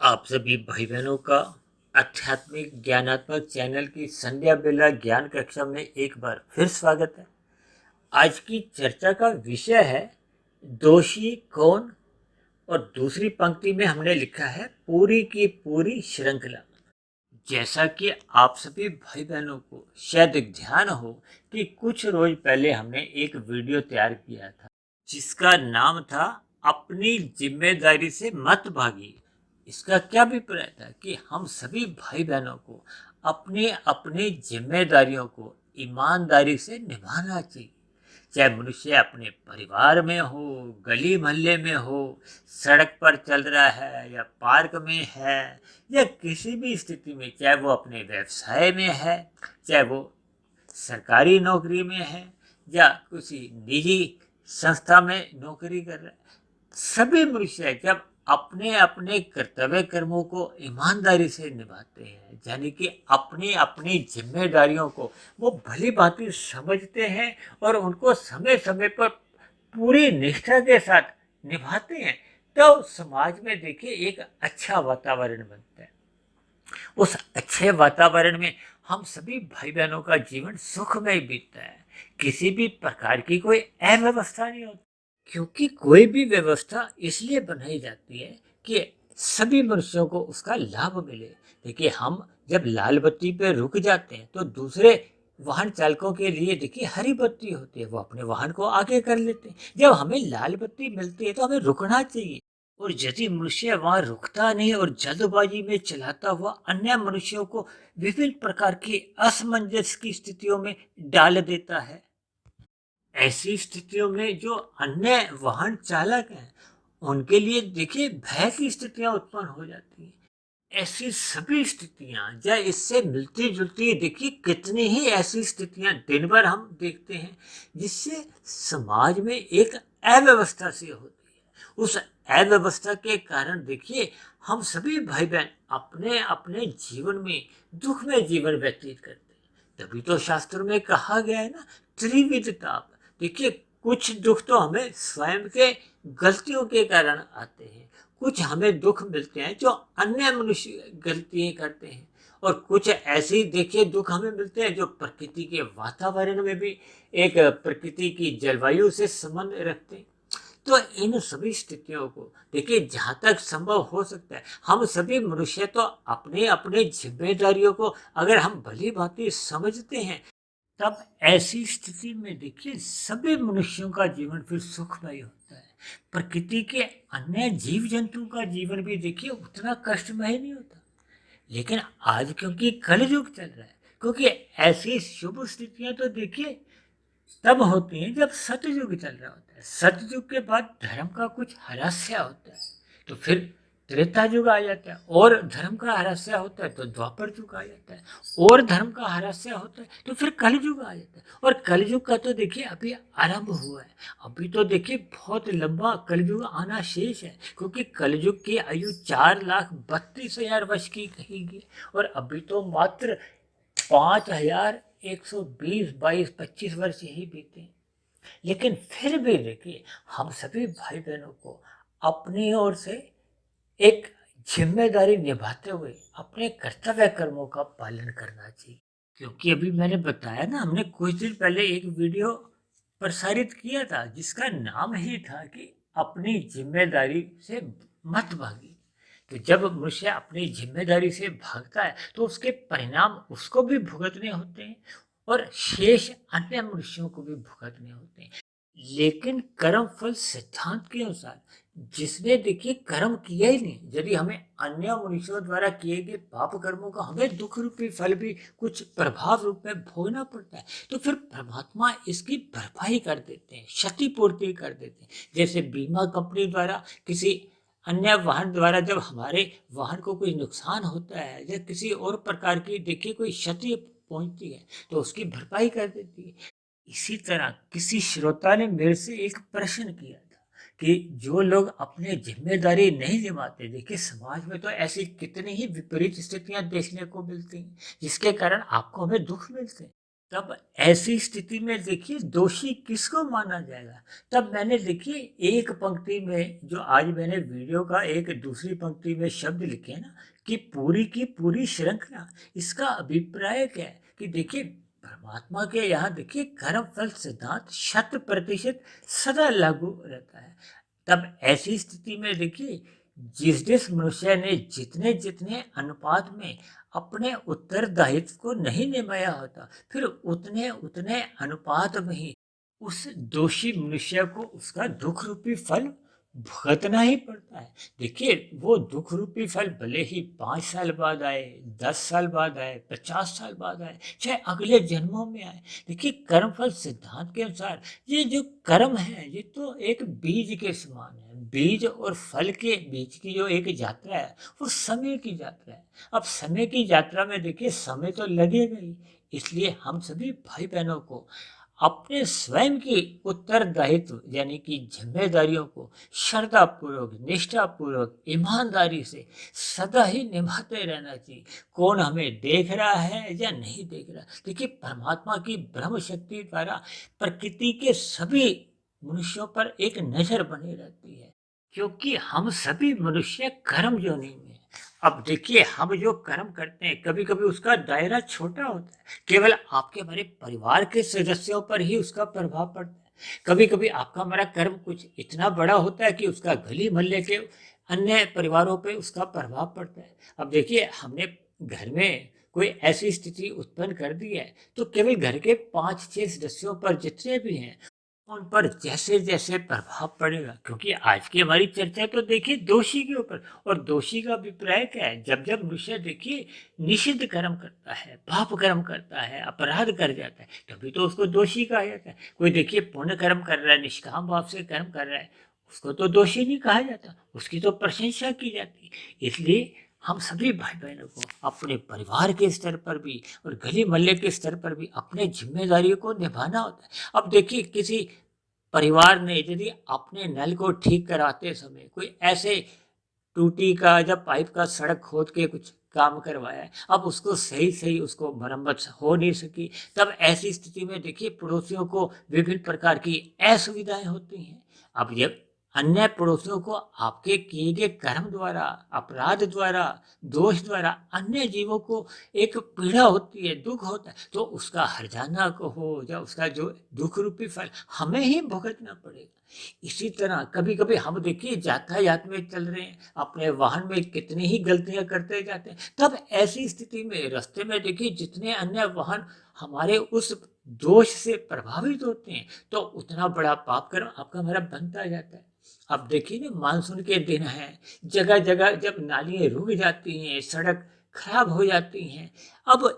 आप सभी भाई बहनों का आध्यात्मिक ज्ञानात्मक चैनल की संध्या बेला ज्ञान कक्षा में एक बार फिर स्वागत है। आज की चर्चा का विषय है दोषी कौन, और दूसरी पंक्ति में हमने लिखा है पूरी की पूरी श्रृंखला। जैसा कि आप सभी भाई बहनों को शायद ध्यान हो कि कुछ रोज पहले हमने एक वीडियो तैयार किया था जिसका नाम था अपनी जिम्मेदारी से मत भागिए। इसका क्या अभिप्राय था कि हम सभी भाई बहनों को अपने अपनी जिम्मेदारियों को ईमानदारी से निभाना चाहिए। चाहे मनुष्य अपने परिवार में हो, गली मोहल्ले में हो, सड़क पर चल रहा है या पार्क में है, या किसी भी स्थिति में, चाहे वो अपने व्यवसाय में है, चाहे वो सरकारी नौकरी में है या किसी निजी संस्था में नौकरी कर रहा है। सभी मनुष्य जब अपने अपने कर्तव्य कर्मों को ईमानदारी से निभाते हैं, यानी कि अपनी अपनी जिम्मेदारियों को वो भली भांति समझते हैं और उनको समय समय पर पूरी निष्ठा के साथ निभाते हैं, तो समाज में देखिए एक अच्छा वातावरण बनता है। उस अच्छे वातावरण में हम सभी भाई बहनों का जीवन सुखमय बीतता है। किसी भी प्रकार की कोई अव्यवस्था नहीं होती, क्योंकि कोई भी व्यवस्था इसलिए बनाई जाती है कि सभी मनुष्यों को उसका लाभ मिले। देखिए, हम जब लाल बत्ती पे रुक जाते हैं तो दूसरे वाहन चालकों के लिए देखिए हरी बत्ती होती है, वो अपने वाहन को आगे कर लेते हैं। जब हमें लाल बत्ती मिलती है तो हमें रुकना चाहिए, और यदि मनुष्य वहां रुकता नहीं और जल्दबाजी में चलाता हुआ अन्य मनुष्यों को विभिन्न प्रकार की असमंजस की स्थितियों में डाल देता है, ऐसी स्थितियों में जो अन्य वाहन चालक हैं उनके लिए देखिए भय की स्थितियां उत्पन्न हो जाती हैं। ऐसी सभी स्थितियां या इससे मिलती जुलती देखिए कितनी ही ऐसी स्थितियां दिन भर हम देखते हैं जिससे समाज में एक अव्यवस्था सी होती है। उस अव्यवस्था के कारण देखिए हम सभी भाई बहन अपने अपने जीवन में दुख में जीवन व्यतीत करते हैं। तभी तो शास्त्रों में कहा गया है ना, त्रिविध ताप। देखिए, कुछ दुख तो हमें स्वयं के गलतियों के कारण आते हैं, कुछ हमें दुख मिलते हैं जो अन्य मनुष्य गलतियां करते हैं, और कुछ ऐसे ही देखिए दुख हमें मिलते हैं जो प्रकृति के वातावरण में भी एक प्रकृति की जलवायु से संबंध रखते हैं। तो इन सभी स्थितियों को देखिए जहाँ तक संभव हो सकता है हम सभी मनुष्य तो अपने अपने जिम्मेदारियों को अगर हम भली भांति समझते हैं, तब ऐसी स्थिति में देखिए सभी मनुष्यों का जीवन फिर सुखमय होता है। प्रकृति के अन्य जीव जंतु का जीवन भी देखिए उतना कष्टमय नहीं होता। लेकिन आज क्योंकि कलयुग चल रहा है, क्योंकि ऐसी शुभ स्थितियां तो देखिए तब होती हैं जब सतयुग चल रहा होता है। सतयुग के बाद धर्म का कुछ ह्रास्य होता है तो फिर त्रेता युग आ जाता है, और धर्म का ह्रास्य होता है तो द्वापर युग आ जाता है, और धर्म का ह्रास्य होता है तो फिर कलयुग आ जाता है। और कलयुग का तो देखिए अभी आरंभ हुआ है। अभी तो देखिए बहुत लंबा कलयुग आना शेष है, क्योंकि कलयुग की आयु 4,32,000 वर्ष की कही गई, और अभी तो मात्र 5,120 22 25 वर्ष ही बीते हैं। लेकिन फिर भी देखिए हम सभी भाई बहनों को अपनी ओर से एक जिम्मेदारी निभाते हुए अपने कर्तव्य कर्मों का पालन करना चाहिए। क्योंकि अभी मैंने बताया ना, हमने कुछ दिन पहले एक वीडियो प्रसारित किया था जिसका नाम ही था कि अपनी जिम्मेदारी से मत भागिए। तो जब मनुष्य अपनी जिम्मेदारी से भागता है तो उसके परिणाम उसको भी भुगतने होते हैं और शेष अन्य मनुष्यों को भी भुगतने होते हैं। लेकिन कर्म फल सिद्धांत के अनुसार जिसने देखिए कर्म किया ही नहीं, यदि हमें अन्य मनुष्यों द्वारा किए गए पाप कर्मों का हमें दुख रूपी फल भी कुछ प्रभाव रूप में भोगना पड़ता है, तो फिर परमात्मा इसकी भरपाई कर देते हैं, क्षतिपूर्ति कर देते हैं। जैसे बीमा कंपनी द्वारा किसी अन्य वाहन द्वारा जब हमारे वाहन को कोई नुकसान होता है या किसी और प्रकार की देखिए कोई क्षति पहुंचती है तो उसकी भरपाई कर देती है। इसी तरह किसी श्रोता ने मेरे से एक प्रश्न किया था कि जो लोग अपनी जिम्मेदारी नहीं निभाते, देखिए समाज में तो ऐसी कितनी ही विपरीत स्थितियां देखने को मिलती हैं जिसके कारण आपको हमें दुख मिलते हैं। तब ऐसी स्थिति में देखिए दोषी किसको माना जाएगा। तब मैंने देखिए एक पंक्ति में जो आज मैंने वीडियो का एक दूसरी पंक्ति में शब्द लिखे हैं ना कि पूरी की पूरी श्रृंखला, इसका अभिप्राय क्या है कि देखिए परमात्मा के यहाँ देखिए कर्म फल सिद्धांत 100% सदा लागू रहता है। तब ऐसी स्थिति में देखिए जिस मनुष्य ने जितने जितने अनुपात में अपने उत्तरदायित्व को नहीं निभाया होता, फिर उतने उतने अनुपात में ही उस दोषी मनुष्य को उसका दुख रूपी फल भुगतना ही पड़ता है। देखिए वो दुख रूपी फल भले ही 5 साल बाद आए, 10 साल बाद आए, 50 साल बाद आए, चाहे अगले जन्मों में आए। देखिए कर्म फल सिद्धांत के अनुसार ये जो कर्म है ये तो एक बीज के समान है। बीज और फल के बीच की जो एक यात्रा है वो समय की यात्रा है। अब समय की यात्रा में देखिए समय तो लगेगा ही, इसलिए हम सभी भाई बहनों को अपने स्वयं की उत्तरदायित्व यानी कि जिम्मेदारियों को श्रद्धापूर्वक, निष्ठापूर्वक, ईमानदारी से सदा ही निभाते रहना चाहिए। कौन हमें देख रहा है या नहीं देख रहा, देखिए परमात्मा की ब्रह्म शक्ति द्वारा प्रकृति के सभी मनुष्यों पर एक नजर बनी रहती है, क्योंकि हम सभी मनुष्य कर्म योनि में हैं। अब देखिए हम जो कर्म करते हैं कभी कभी उसका दायरा छोटा होता है, केवल आपके हमारे परिवार के सदस्यों पर ही उसका प्रभाव पड़ता है। कभी कभी आपका हमारा कर्म कुछ इतना बड़ा होता है कि उसका गली मोहल्ले के अन्य परिवारों पे उसका प्रभाव पड़ता है। अब देखिए हमने घर में कोई ऐसी स्थिति उत्पन्न कर दी है तो केवल घर के 5-6 सदस्यों पर जितने भी हैं उन पर जैसे जैसे प्रभाव पड़ेगा, क्योंकि आज की हमारी चर्चा तो देखिए दोषी के ऊपर, और दोषी का अभिप्राय क्या है। जब जब मनुष्य देखिए निषिद्ध कर्म करता है, पाप कर्म करता है, अपराध कर जाता है, तभी तो उसको दोषी कहा जाता है। कोई देखिए पुण्य कर्म कर रहा है, निष्काम भाव से कर्म कर रहा है, उसको तो दोषी नहीं कहा जाता, उसकी तो प्रशंसा की जाती है। इसलिए हम सभी भाई बहनों को अपने परिवार के स्तर पर भी और गली मोहल्ले के स्तर पर भी अपने जिम्मेदारियों को निभाना होता है। अब देखिए किसी परिवार ने यदि अपने नल को ठीक कराते समय कोई ऐसे टूटी का या पाइप का सड़क खोद के कुछ काम करवाया है, अब उसको सही सही उसको मरम्मत हो नहीं सकी, तब ऐसी स्थिति में देखिए पड़ोसियों को विभिन्न प्रकार की असुविधाएं होती हैं। अब ये अन्य पड़ोसियों को आपके किए गए कर्म द्वारा, अपराध द्वारा, दोष द्वारा अन्य जीवों को एक पीड़ा होती है, दुख होता है, तो उसका हर्जाना को हो या उसका जो दुख रूपी फल हमें ही भुगतना पड़ेगा। इसी तरह कभी कभी हम देखिए यातायात में चल रहे हैं, अपने वाहन में कितनी ही गलतियां करते जाते हैं, तब ऐसी स्थिति में रास्ते में देखिए जितने अन्य वाहन हमारे उस दोष से प्रभावित होते हैं तो उतना बड़ा पाप कर्म आपका हमारा बनता जाता है। अब देखिए ना मानसून के दिन है, जगह जगह जब नालियां रुक जाती हैं, सड़क खराब हो जाती हैं, अब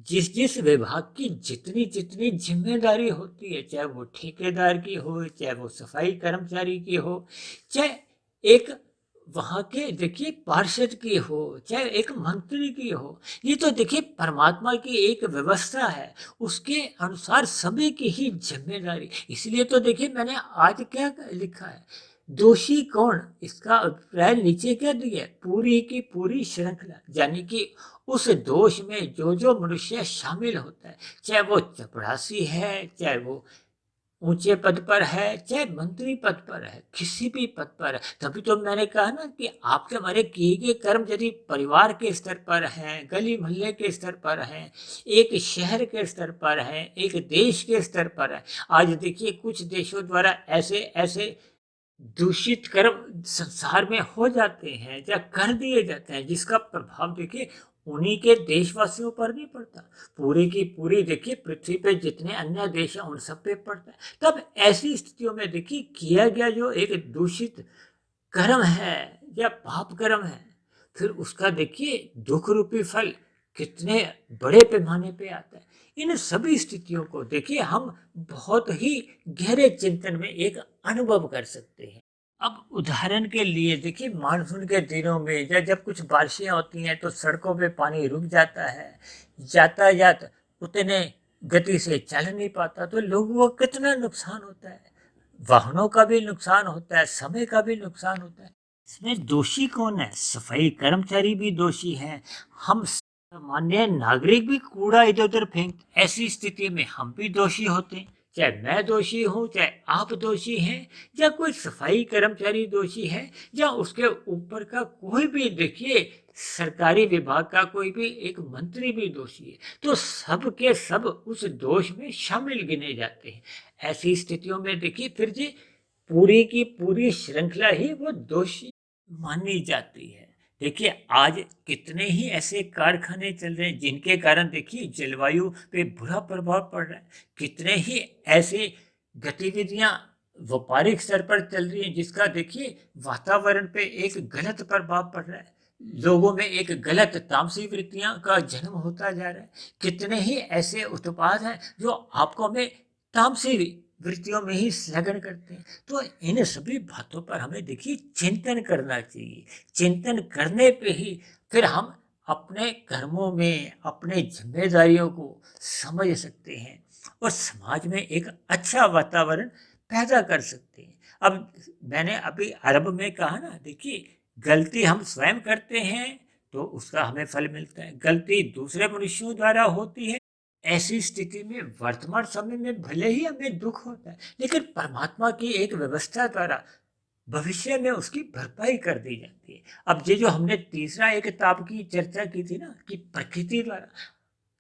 जिस जिस विभाग की जितनी जितनी जिम्मेदारी होती है, चाहे वो ठेकेदार की हो, चाहे वो सफाई कर्मचारी की हो, चाहे एक वहाँ के देखिए पार्षद की हो, चाहे एक मंत्री की हो, ये तो देखिए परमात्मा की एक व्यवस्था है, उसके अनुसार सभी की ही जिम्मेदारी। इसलिए तो देखिए मैंने आज क्या लिखा है, दोषी कौन, इसका अभिप्राय नीचे क्या दिया है, पूरी की पूरी श्रृंखला, यानी कि उस दोष में जो जो मनुष्य शामिल होता है, चाहे वो चपरासी है, चाहे वो ऊंचे पद पर है, चाहे मंत्री पद पर है, किसी भी पद पर है। तभी तो मैंने कहा ना कि आपके हमारे किए गए कर्म यदि परिवार के स्तर पर हैं, गली मोहल्ले के स्तर पर हैं, एक शहर के स्तर पर है, एक देश के स्तर पर है। आज देखिए कुछ देशों द्वारा ऐसे ऐसे दूषित कर्म संसार में हो जाते हैं या कर दिए जाते हैं, जिसका प्रभाव देखिए उन्हीं के देशवासियों पर नहीं पड़ता, पूरी की पूरी देखिए पृथ्वी पे जितने अन्य देश हैं उन सब पे पड़ता है। तब ऐसी स्थितियों में देखिए किया गया जो एक दूषित कर्म है या पाप कर्म है, फिर उसका देखिए दुख रूपी फल कितने बड़े पैमाने पे आता है। इन सभी स्थितियों को देखिए हम बहुत ही गहरे चिंतन में एक अनुभव कर सकते हैं। अब उदाहरण के लिए देखिए मानसून के दिनों में या जब कुछ बारिशें होती हैं तो सड़कों पे पानी रुक जाता है, यातायात उतने गति से चल नहीं पाता, तो लोगों को कितना नुकसान होता है, वाहनों का भी नुकसान होता है, समय का भी नुकसान होता है। इसमें दोषी कौन है, सफाई कर्मचारी भी दोषी हैं, हम सामान्य नागरिक भी कूड़ा इधर उधर फेंकते, ऐसी स्थिति में हम भी दोषी होते हैं। चाहे मैं दोषी हूँ, चाहे आप दोषी हैं, या कोई सफाई कर्मचारी दोषी है, या उसके ऊपर का कोई भी, देखिए, सरकारी विभाग का कोई भी एक मंत्री भी दोषी है, तो सब के सब उस दोष में शामिल गिने जाते हैं। ऐसी स्थितियों में देखिए फिर जी पूरी की पूरी श्रृंखला ही वो दोषी मानी जाती है। देखिए आज कितने ही ऐसे कारखाने चल रहे हैं जिनके कारण देखिए जलवायु पे बुरा प्रभाव पड़ रहा है। कितने ही ऐसे गतिविधियां व्यापारिक स्तर पर चल रही हैं जिसका देखिए वातावरण पे एक गलत प्रभाव पड़ रहा है। लोगों में एक गलत तामसी वृत्तियां का जन्म होता जा रहा है। कितने ही ऐसे उत्पाद हैं जो आपको में तामसी वृत्तियों में ही संलग्न करते हैं। तो इन सभी बातों पर हमें देखिए चिंतन करना चाहिए। चिंतन करने पे ही फिर हम अपने कर्मों में अपने जिम्मेदारियों को समझ सकते हैं और समाज में एक अच्छा वातावरण पैदा कर सकते हैं। अब मैंने अभी आरंभ में कहा ना, देखिए गलती हम स्वयं करते हैं तो उसका हमें फल मिलता है, गलती दूसरे मनुष्यों द्वारा होती है, ऐसी स्थिति में वर्तमान समय में भले ही हमें दुख होता है, लेकिन परमात्मा की एक व्यवस्था द्वारा भविष्य में उसकी भरपाई कर दी जाती है। अब ये जो हमने तीसरा एक ताप की चर्चा की थी ना, कि प्रकृति द्वारा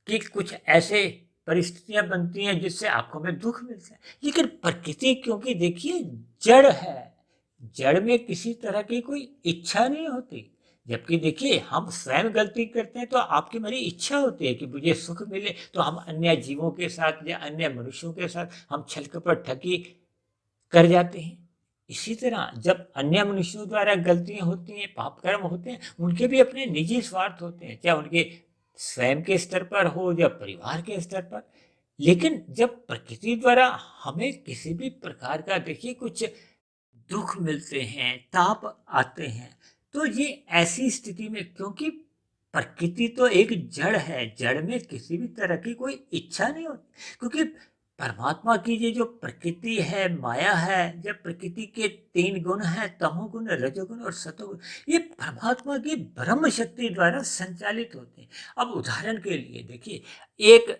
कि कुछ ऐसे परिस्थितियां बनती हैं जिससे आपको में दुख मिलता है, लेकिन प्रकृति क्योंकि देखिए जड़ है, जड़ में किसी तरह की कोई इच्छा नहीं होती। जबकि देखिए हम स्वयं गलती करते हैं तो आपकी मेरी इच्छा होती है कि मुझे सुख मिले, तो हम अन्य जीवों के साथ या अन्य मनुष्यों के साथ हम छल कपट ठगी कर जाते हैं। इसी तरह जब अन्य मनुष्यों द्वारा गलतियां होती हैं, पाप कर्म होते हैं, उनके भी अपने निजी स्वार्थ होते हैं, चाहे उनके स्वयं के स्तर पर हो या परिवार के स्तर पर। लेकिन जब प्रकृति द्वारा हमें किसी भी प्रकार का देखिए कुछ दुख मिलते हैं, ताप आते हैं, तो ये ऐसी स्थिति में, क्योंकि प्रकृति तो एक जड़ है, जड़ में किसी भी तरह की कोई इच्छा नहीं होती, क्योंकि परमात्मा की ये जो प्रकृति है, माया है, जब प्रकृति के तीन गुण हैं, तमोगुण, रजोगुण और सतोगुण, ये परमात्मा की ब्रह्म शक्ति द्वारा संचालित होते हैं। अब उदाहरण के लिए देखिए एक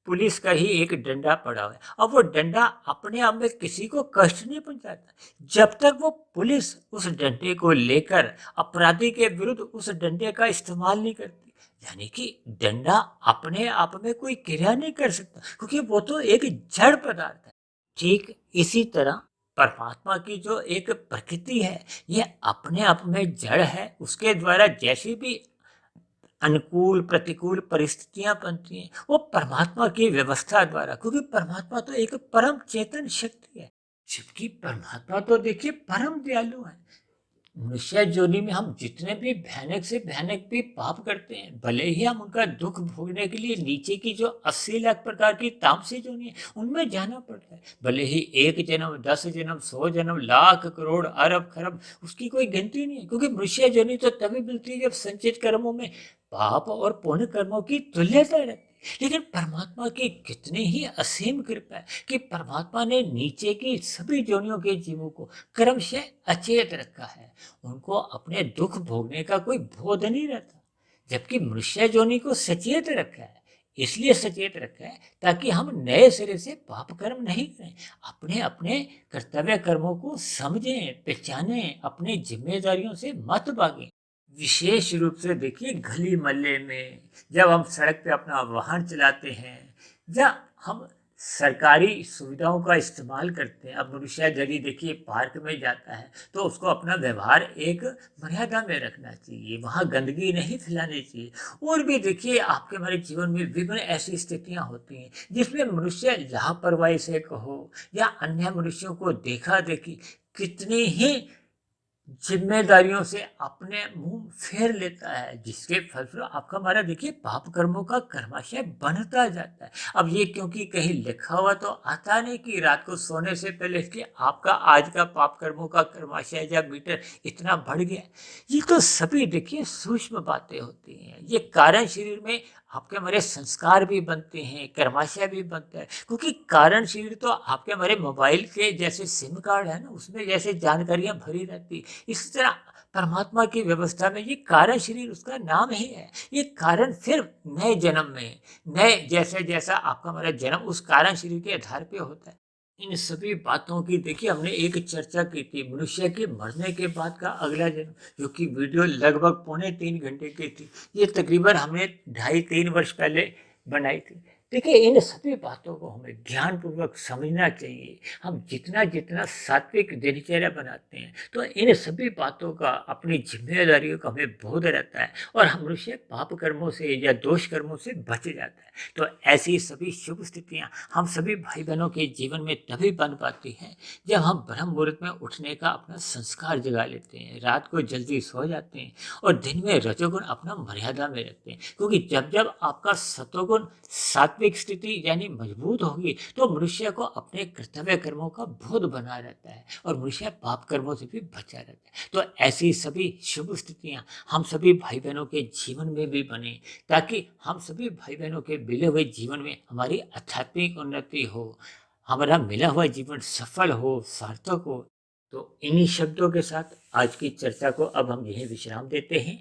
पुलिस का ही एक डंडा पड़ा हुआ है, अब वो डंडा अपने आप में किसी को कष्ट नहीं पहुंचाता जब तक वो पुलिस उस डंडे को लेकर अपराधी के विरुद्ध उस डंडे का इस्तेमाल नहीं करती। यानी कि डंडा अपने आप में कोई क्रिया नहीं कर सकता, क्योंकि वो तो एक जड़ पदार्थ है। ठीक इसी तरह परमात्मा की जो एक प्रकृति है, ये अपने आप में जड़ है, उसके द्वारा जैसी भी अनुकूल प्रतिकूल परिस्थितियां बनती हैं वो परमात्मा की व्यवस्था द्वारा, क्योंकि परमात्मा तो एक परम चेतन शक्ति है, जबकि परमात्मा तो देखिए परम दयालु है। मनुष्य योनि में हम जितने भी भयानक से भयानक भी पाप करते हैं, भले ही हम उनका दुख भोगने के लिए नीचे की जो 80 लाख प्रकार की तामसी योनि है उनमें जाना पड़ता है, भले ही 1 जन्म 10 जन्म 100 जन्म लाख करोड़ अरब खरब उसकी कोई गिनती नहीं है, क्योंकि मनुष्य योनि तो तभी मिलती है जब संचित कर्मों में पाप और पुण्य कर्मों की तुल्यता रहती है। लेकिन परमात्मा की कितनी ही असीम कृपा है कि परमात्मा ने नीचे की सभी योनियों के जीवों को क्रमशः अचेत रखा है, उनको अपने दुख भोगने का कोई बोध नहीं रहता, जबकि मनुष्य योनि को सचेत रखा है। इसलिए सचेत रखा है ताकि हम नए सिरे से पाप कर्म नहीं करें, अपने अपने कर्तव्य कर्मों को समझें, पहचानें, अपनी जिम्मेदारियों से मत भागें। विशेष रूप से देखिए गली मोहल्ले में जब हम सड़क पे अपना वाहन चलाते हैं या हम सरकारी सुविधाओं का इस्तेमाल करते हैं, अब मनुष्य यदि देखिए पार्क में जाता है तो उसको अपना व्यवहार एक मर्यादा में रखना चाहिए, वहाँ गंदगी नहीं फैलानी चाहिए। और भी देखिए आपके हमारे जीवन में विभिन्न ऐसी स्थितियाँ होती हैं जिसमें मनुष्य लापरवाही से कहो या अन्य मनुष्यों को देखा देखी कितनी ही जिम्मेदारियों से अपने मुंह फेर लेता है, जिसके फलस्वरूप आपका हमारा देखिए पाप कर्मों का कर्माशय बनता जाता है। अब ये क्योंकि कहीं लिखा हुआ तो आता नहीं कि रात को सोने से पहले कि आपका आज का पाप कर्मों का कर्माशय या मीटर इतना बढ़ गया। ये तो सभी देखिए सूक्ष्म बातें होती हैं, ये कारण शरीर में आपके हमारे संस्कार भी बनते हैं, कर्माशय भी बनता है, क्योंकि कारण शरीर तो आपके हमारे मोबाइल के जैसे सिम कार्ड है ना, उसमें जैसे जानकारियां भरी रहती, इस तरह परमात्मा की व्यवस्था में ये कारण शरीर उसका नाम ही है। ये कारण फिर नए जन्म में, नए जैसे जैसा आपका हमारा जन्म उस कारण शरीर के आधार पे होता है। इन सभी बातों की देखिए हमने एक चर्चा की थी, मनुष्य के मरने के बाद का अगला जन्म, जो कि वीडियो लगभग 2.25 घंटे की थी। ये तकरीबन हमने 2.5-3 वर्ष पहले बनाई थी। देखिए इन सभी बातों को हमें ज्ञानपूर्वक समझना चाहिए। हम जितना जितना सात्विक दिनचर्या बनाते हैं तो इन सभी बातों का, अपनी जिम्मेदारियों का हमें बोध रहता है और हम मनुष्य पाप कर्मों से या दोष कर्मों से बच जाता है। तो ऐसी सभी शुभ स्थितियाँ हम सभी भाई बहनों के जीवन में तभी बन पाती हैं जब हम ब्रह्म मुहूर्त में उठने का अपना संस्कार जगा लेते हैं, रात को जल्दी सो जाते हैं और दिन में रजोगुण अपना मर्यादा में रखते हैं। क्योंकि जब जब आपका सतोगुण सात्विक स्थिति यानी मजबूत होगी तो मनुष्य को अपने कर्तव्य कर्मों का बोध बना रहता है और मनुष्य पाप कर्मों से भी बचा रहता है। तो ऐसी सभी शुभ स्थितियाँ हम सभी भाई बहनों के जीवन में भी बने, ताकि हम सभी भाई बहनों के मिले हुए जीवन में हमारी आध्यात्मिक उन्नति हो, हमारा मिला हुआ जीवन सफल हो, सार्थक हो। तो इन्हीं शब्दों के साथ आज की चर्चा को अब हम यहीं विश्राम देते हैं।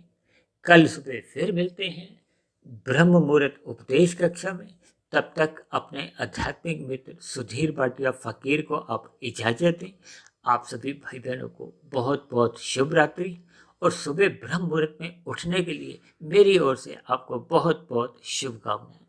कल सुबह फिर मिलते हैं ब्रह्म मुहूर्त उपदेश कक्षा में। तब तक अपने आध्यात्मिक मित्र सुधीर भाटिया फकीर को आप इजाजत दें। आप सभी भाई बहनों को बहुत बहुत शुभ रात्रि और सुबह ब्रह्म मुहूर्त में उठने के लिए मेरी ओर से आपको बहुत बहुत शुभकामनाएं।